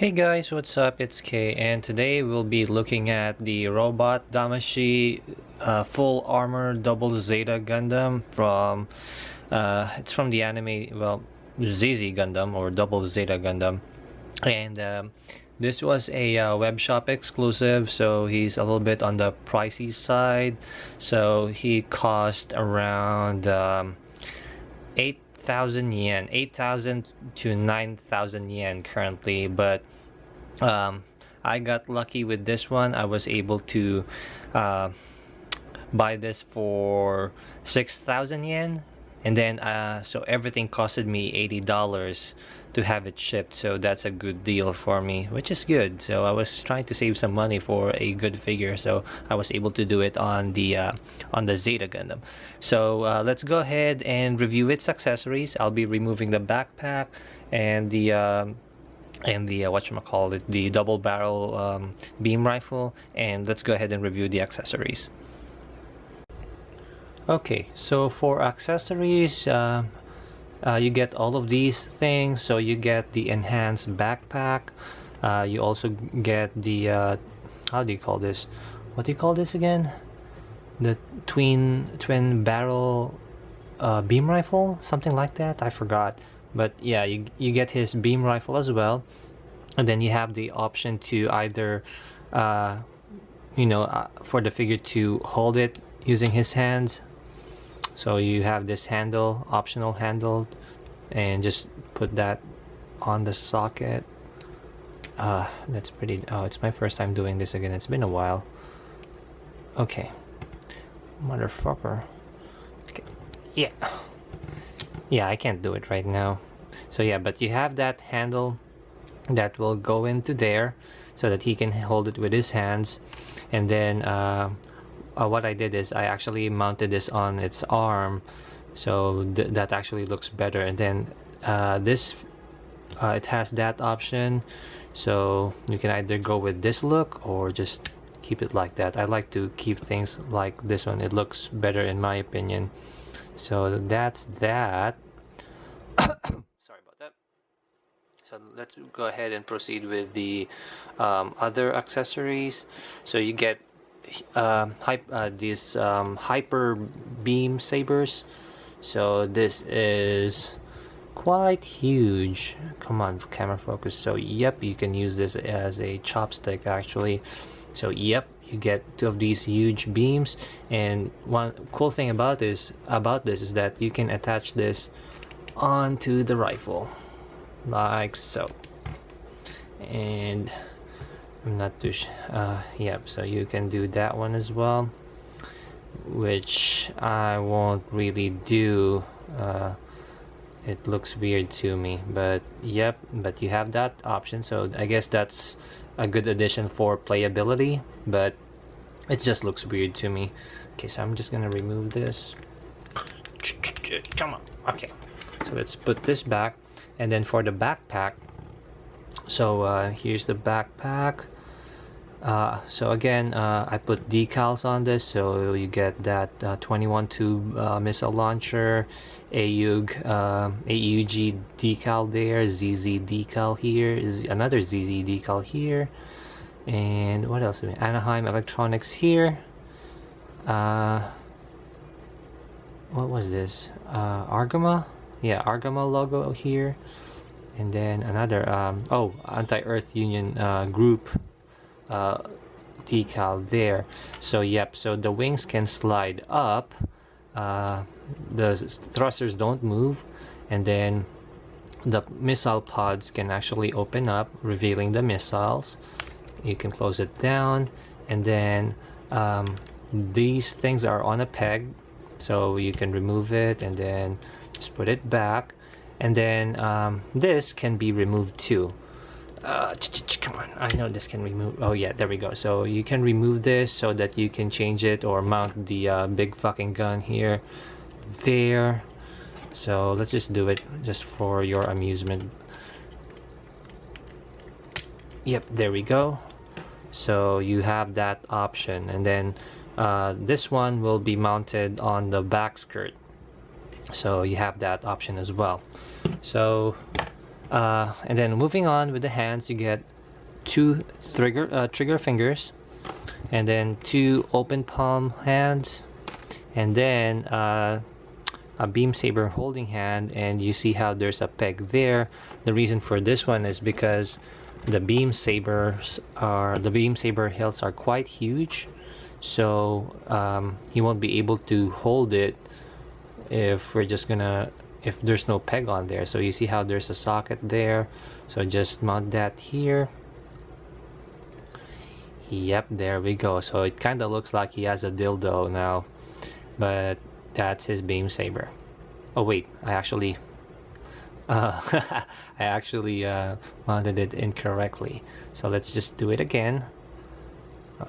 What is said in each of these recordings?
Hey guys, what's up? It's Kay, and today we'll be looking at the robot Damashii full armor double Zeta Gundam from it's from the anime, well, ZZ Gundam or double Zeta Gundam. And this was a web shop exclusive, so he's a little bit on the pricey side. So he cost around 8,000 yen, 8,000 to 9,000 yen currently, but I got lucky with this one. I was able to buy this for 6,000 yen, and then so everything costed me $80 to have it shipped, so that's a good deal for me, which is good. So I was trying to save some money for a good figure, so I was able to do it on the Zeta Gundam. So let's go ahead and review its accessories. I'll be removing the backpack and the whatchamacallit, the double barrel beam rifle, and let's go ahead and review the accessories. Okay, so for accessories, you get all of these things. So you get the enhanced backpack, you also get the how do you call this, what do you call this again, the twin barrel beam rifle, something like that, I forgot. But yeah, you get his beam rifle as well, and then you have the option to either for the figure to hold it using his hands. So you have this handle, optional handle, and just put that on the socket. That's pretty. Oh, it's my first time doing this again. It's been a while. Okay, motherfucker. Okay. Yeah, I can't do it right now. So yeah, but you have that handle that will go into there so that he can hold it with his hands. And then what I did is I actually mounted this on its arm, so that actually looks better. And then it has that option, so you can either go with this look or just keep it like that. I like to keep things like this one. It looks better in my opinion. So that's that. Sorry about that. So let's go ahead and proceed with the other accessories. So you get these hyper beam sabers. So this is quite huge. Come on, camera focus. So yep, you can use this as a chopstick actually. So yep, you get two of these huge beams, and one cool thing about this is that you can attach this onto the rifle like so. And I'm not too yep, so you can do that one as well, which I won't really do. It looks weird to me, but yep, but you have that option. So I guess that's a good addition for playability, but it just looks weird to me. Okay, so I'm just gonna remove this. Come on. Okay, so let's put this back. And then for the backpack, so here's the backpack. So again, I put decals on this, so you get that 21 tube missile launcher, AUG decal there, ZZ decal here, is another ZZ decal here, and what else? Anaheim Electronics here. What was this? Argama? Yeah, Argama logo here, and then another Anti-Earth Union group decal there. So yep, so the wings can slide up, the thrusters don't move, and then the missile pods can actually open up, revealing the missiles. You can close it down, and then these things are on a peg, so you can remove it and then just put it back. And then this can be removed too. Come on, I know this can remove. Oh yeah, there we go. So you can remove this so that you can change it or mount the big fucking gun here, there. So let's just do it just for your amusement. Yep, there we go. So you have that option, and then this one will be mounted on the back skirt, so you have that option as well. So And then moving on with the hands, you get two trigger fingers, and then two open palm hands, and then a beam saber holding hand. And you see how there's a peg there. The reason for this one is because the beam saber hilts are quite huge, so he won't be able to hold it if there's no peg on there. So you see how there's a socket there, so just mount that here. Yep, there we go. So it kind of looks like he has a dildo now, but that's his beam saber. Oh wait, I actually mounted it incorrectly, so let's just do it again.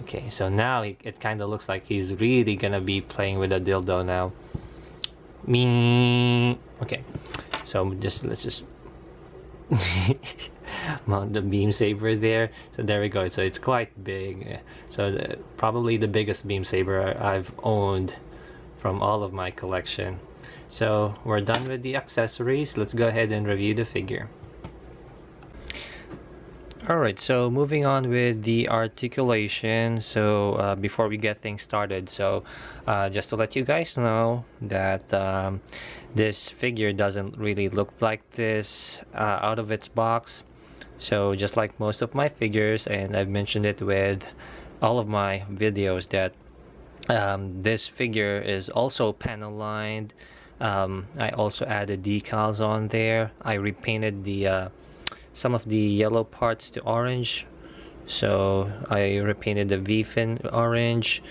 Okay, so now it kind of looks like he's really gonna be playing with a dildo now. Me. Okay, so let's just mount the beam saber there. So there we go. So it's quite big. So probably the biggest beam saber I've owned from all of my collection. So we're done with the accessories. Let's go ahead and review the figure. Alright, so moving on with the articulation. So before we get things started, so just to let you guys know that this figure doesn't really look like this out of its box. So just like most of my figures, and I've mentioned it with all of my videos, that this figure is also panel lined. I also added decals on there. I repainted the some of the yellow parts to orange, so I repainted the V-fin orange,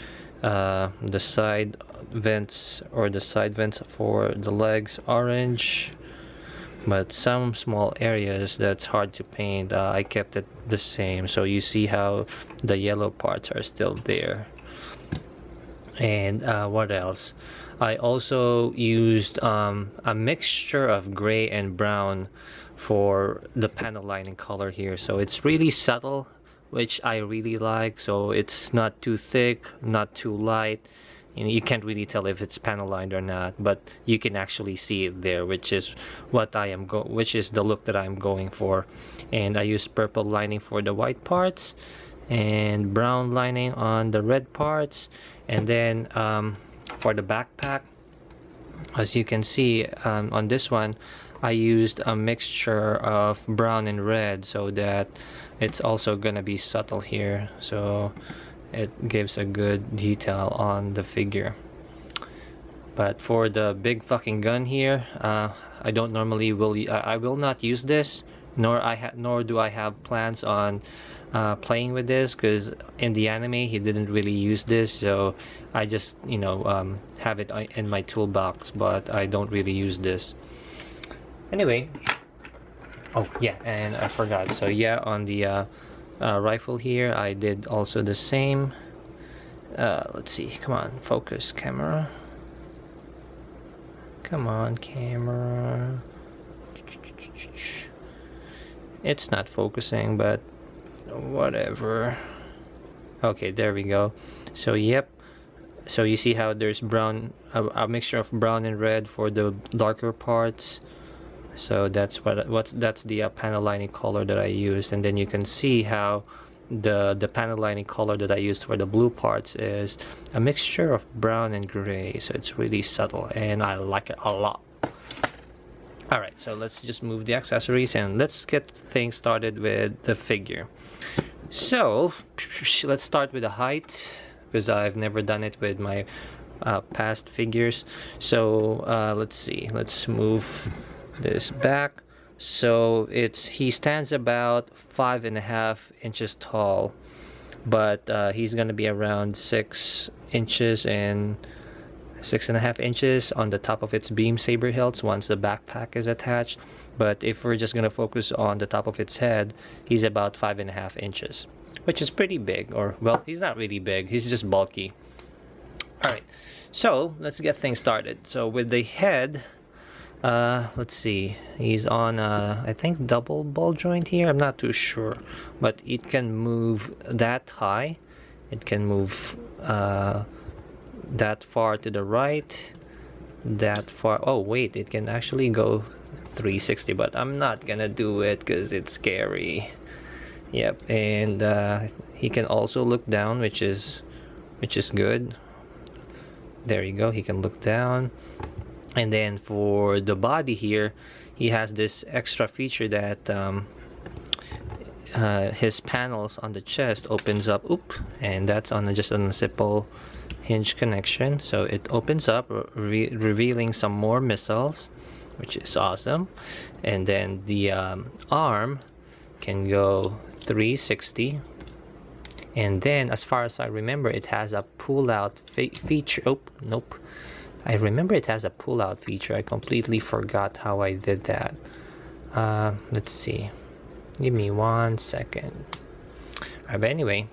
the side vents for the legs orange, but some small areas that's hard to paint, I kept it the same. So you see how the yellow parts are still there. And what else? I also used a mixture of gray and brown for the panel lining color here. So it's really subtle, which I really like. So it's not too thick, not too light. You can't really tell if it's panel lined or not, but you can actually see it there, which is what which is the look that I'm going for. And I used purple lining for the white parts and brown lining on the red parts. And then for the backpack, as you can see on this one, I used a mixture of brown and red so that it's also gonna be subtle here, so it gives a good detail on the figure. But for the big fucking gun here, I don't normally I will not use this, nor do I have plans on playing with this, because in the anime he didn't really use this, so I just have it in my toolbox, but I don't really use this. Anyway, oh yeah, and I forgot, so yeah, on the rifle here I did also the same. Let's see, come on, focus camera, come on camera, it's not focusing, but whatever. Okay, there we go. So yep, so you see how there's brown, a mixture of brown and red for the darker parts. So that's that's the panel lining color that I used. And then you can see how the panel lining color that I used for the blue parts is a mixture of brown and gray, so it's really subtle and I like it a lot. Alright, so let's just move the accessories and let's get things started with the figure. So let's start with the height, because I've never done it with my past figures. So let's see, let's move this back. So he stands about 5.5 inches tall, but he's gonna be around 6 inches and 6.5 inches on the top of its beam saber hilts once the backpack is attached. But if we're just gonna focus on the top of its head, he's about 5.5 inches, which is pretty big. Or well, he's not really big, he's just bulky. All right, so let's get things started. So with the head, let's see, he's on I think double ball joint here, I'm not too sure, but it can move that high, it can move that far to the right, that far. Oh wait, it can actually go 360, but I'm not gonna do it because it's scary. Yep, and he can also look down, which is good. There you go, he can look down. And then for the body here, he has this extra feature that his panels on the chest opens up, and that's on just on a simple hinge connection, so it opens up, revealing some more missiles, which is awesome. And then the arm can go 360, and then as far as I remember, it has a pull-out feature. Nope, I remember it has a pull-out feature. I completely forgot how I did that. Let's see, give me 1 second. But anyway,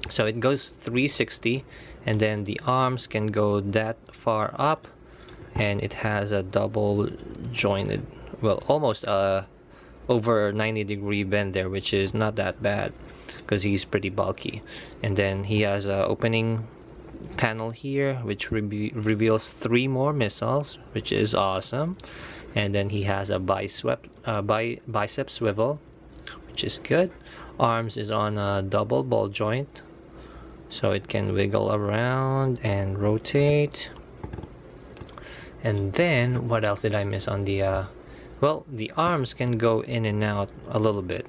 so it goes 360, and then the arms can go that far up, and it has a double jointed, well, almost over 90-degree bend there, which is not that bad because he's pretty bulky. And then he has a opening panel here which reveals 3 more missiles, which is awesome. And then he has a bicep swivel, which is good. Arms is on a double ball joint, so it can wiggle around and rotate. And then what else did I miss on the well, the arms can go in and out a little bit,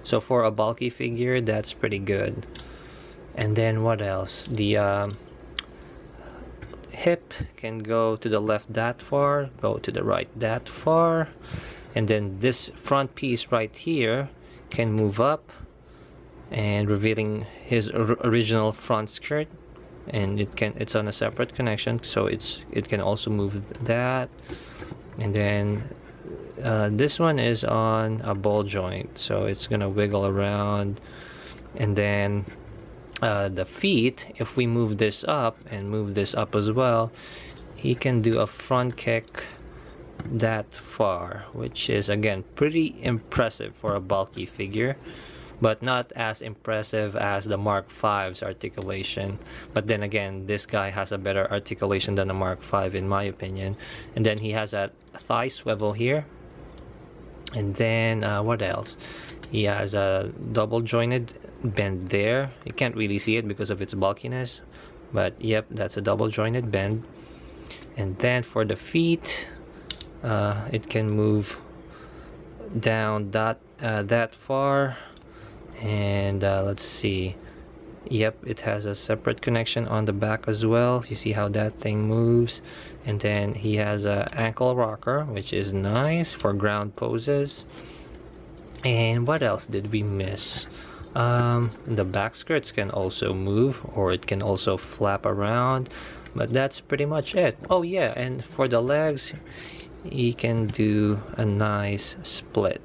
so for a bulky figure that's pretty good. And then what else, the hip can go to the left that far, go to the right that far. And then this front piece right here can move up, and revealing his original front skirt, and it's on a separate connection, so it can also move that. And then this one is on a ball joint, so it's gonna wiggle around. And then the feet, if we move this up and move this up as well, he can do a front kick that far, which is again pretty impressive for a bulky figure, but not as impressive as the Mark V's articulation. But then again, this guy has a better articulation than the Mark V in my opinion. And then he has a thigh swivel here. And then what else? He has a double jointed bend there. You can't really see it because of its bulkiness, but yep, that's a double jointed bend. And then for the feet, it can move down that far. And let's see, yep, it has a separate connection on the back as well. You see how that thing moves. And then he has a ankle rocker, which is nice for ground poses. And what else did we miss? The back skirts can also move, or it can also flap around, but that's pretty much it. Oh yeah, and for the legs, he can do a nice split.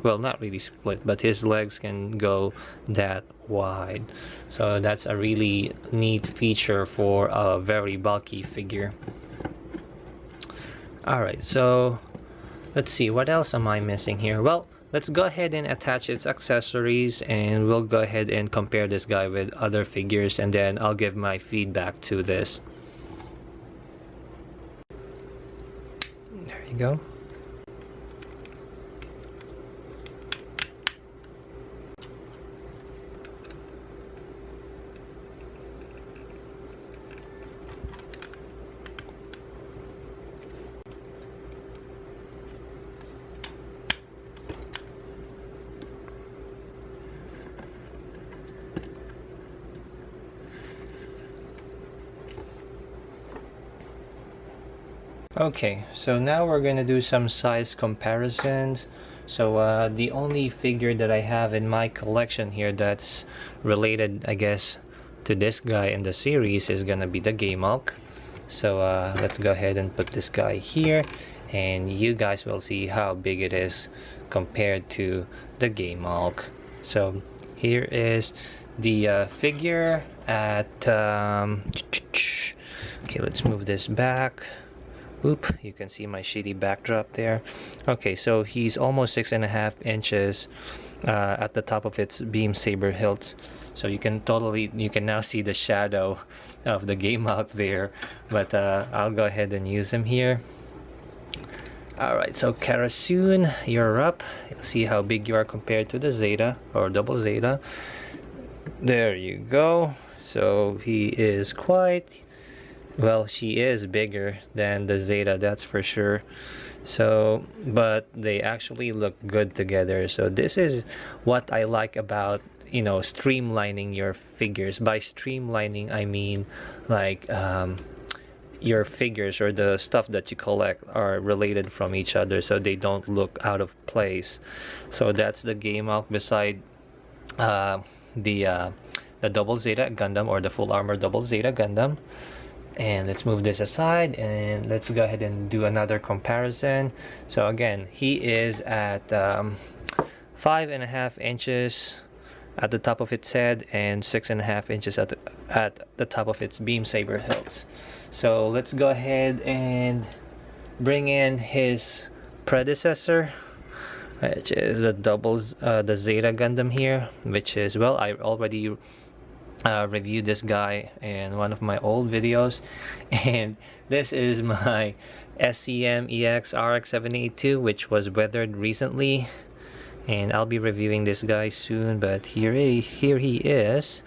Well, not really split, but his legs can go that wide. So that's a really neat feature for a very bulky figure. Alright, so let's see, what else am I missing here? Well, let's go ahead and attach its accessories, and we'll go ahead and compare this guy with other figures, and then I'll give my feedback to this. There you go. Okay, so now we're gonna do some size comparisons. So the only figure that I have in my collection here that's related, I guess, to this guy in the series is gonna be the Gamalk. So let's go ahead and put this guy here, and you guys will see how big it is compared to the Gamalk. So here is the figure at okay, let's move this back. Oop, you can see my shitty backdrop there. Okay, so he's almost 6.5 inches at the top of its beam saber hilts. So you can now see the shadow of the Gamalk there. But I'll go ahead and use him here. Alright, so Karasun, you're up. You'll see how big you are compared to the Zeta or double Zeta. There you go. So he is quite, well, she is bigger than the Zeta, that's for sure. So, but they actually look good together. So this is what I like about, you know, streamlining your figures. By streamlining, I mean like your figures or the stuff that you collect are related from each other, so they don't look out of place. So that's the game out beside the double Zeta Gundam, or the full armor double Zeta Gundam. And let's move this aside and let's go ahead and do another comparison. So again, he is at 5.5 inches at the top of its head and 6.5 inches at the top of its beam saber hilts. So let's go ahead and bring in his predecessor, which is the the Zeta Gundam here, which is, well, I already reviewed this guy in one of my old videos, and this is my SCM EX RX-782, which was weathered recently, and I'll be reviewing this guy soon. But here he is,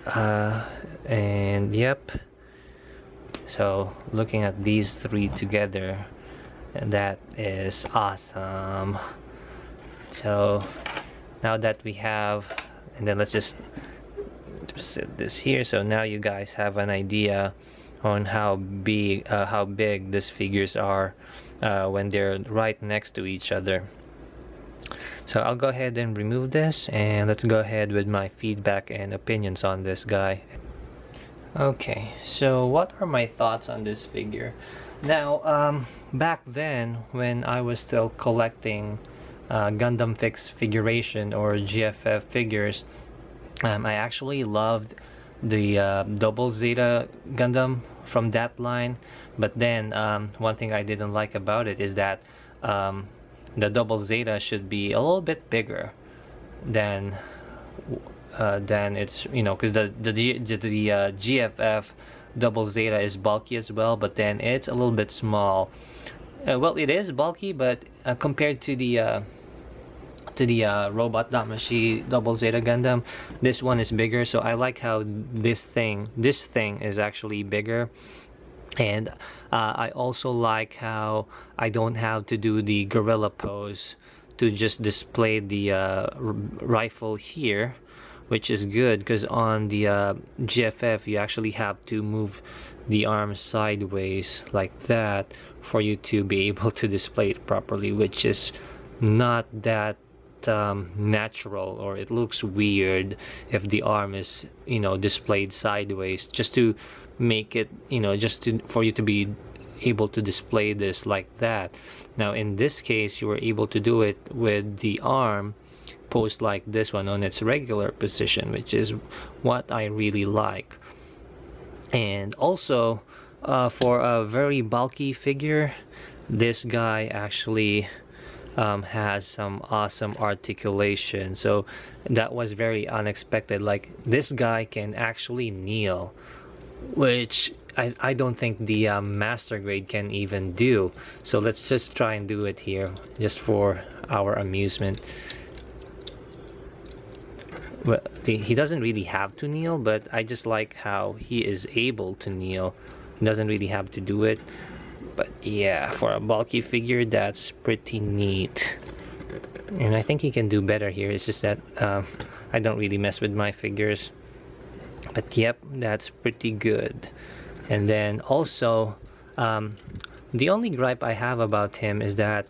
and yep. So looking at these three together, that is awesome. So now that we have, and then let's just set this here, so now you guys have an idea on how big these figures are when they're right next to each other. So I'll go ahead and remove this, and let's go ahead with my feedback and opinions on this guy. Okay, so what are my thoughts on this figure? Now, back then when I was still collecting Gundam Fix Figuration or GFF figures, I actually loved the double Zeta Gundam from that line. But then one thing I didn't like about it is that the double Zeta should be a little bit bigger than it's, you know, because the GFF double Zeta is bulky as well, but then it's a little bit small. Well, it is bulky, but compared to the robot Damashii double Zeta Gundam, this one is bigger. So I like how this thing is actually bigger. And I also like how I don't have to do the gorilla pose to just display the rifle here, which is good, because on the GFF you actually have to move the arm sideways like that for you to be able to display it properly, which is not that natural, or it looks weird if the arm is, you know, displayed sideways, just to make it, you know, for you to be able to display this like that. Now in this case you were able to do it with the arm posed like this one on its regular position, which is what I really like. And also for a very bulky figure, this guy actually has some awesome articulation. So that was very unexpected. Like, this guy can actually kneel, which I don't think the master grade can even do. So let's just try and do it here, just for our amusement. Well, he doesn't really have to kneel, but I just like how he is able to kneel. He doesn't really have to do it. But yeah, for a bulky figure, that's pretty neat. And I think he can do better here. It's just that I don't really mess with my figures. But yep, that's pretty good. And then also, the only gripe I have about him is that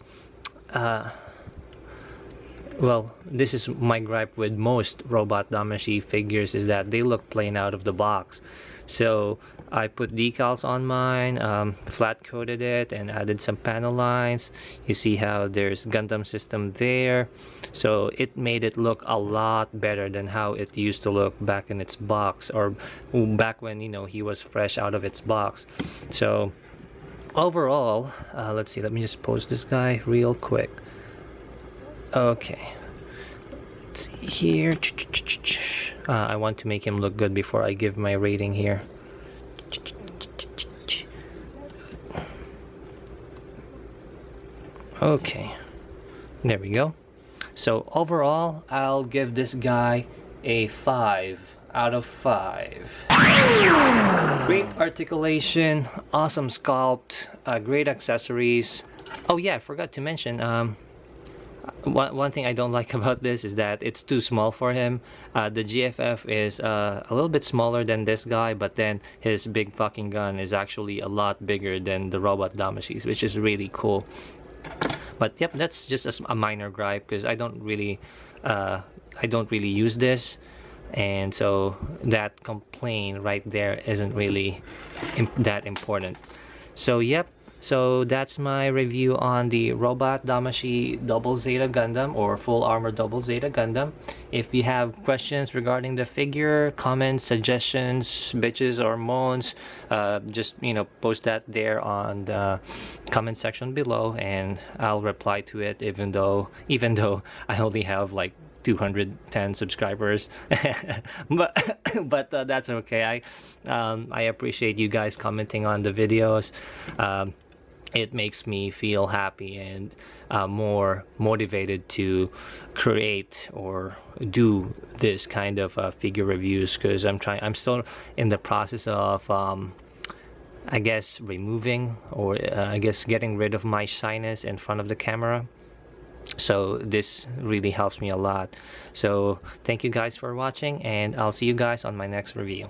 well, this is my gripe with most robot Damashii figures, is that they look plain out of the box. So I put decals on mine, flat coated it, and added some panel lines. You see how there's Gundam system there, so it made it look a lot better than how it used to look back in its box, or back when, you know, he was fresh out of its box. So overall, let's see, let me just pose this guy real quick. Okay, let's see here. I want to make him look good before I give my rating here. Okay, there we go. So overall, I'll give this guy a 5 out of 5. Great articulation, awesome sculpt, great accessories. Oh yeah, I forgot to mention, one thing I don't like about this is that it's too small for him. The GFF is a little bit smaller than this guy, but then his big fucking gun is actually a lot bigger than the robot Damashi's, which is really cool. But yep, that's just a minor gripe because I don't really use this, and so that complaint right there isn't really that important. So yep, so that's my review on the robot Damashii Double Zeta Gundam, or Full Armor Double Zeta Gundam. If you have questions regarding the figure, comments, suggestions, bitches or moans, just post that there on the comment section below, and I'll reply to it. Even though I only have like 210 subscribers, but that's okay. I appreciate you guys commenting on the videos. It makes me feel happy and more motivated to create or do this kind of figure reviews, because I'm still in the process of I guess removing, or I guess getting rid of my shyness in front of the camera. So this really helps me a lot. So thank you guys for watching, and I'll see you guys on my next review.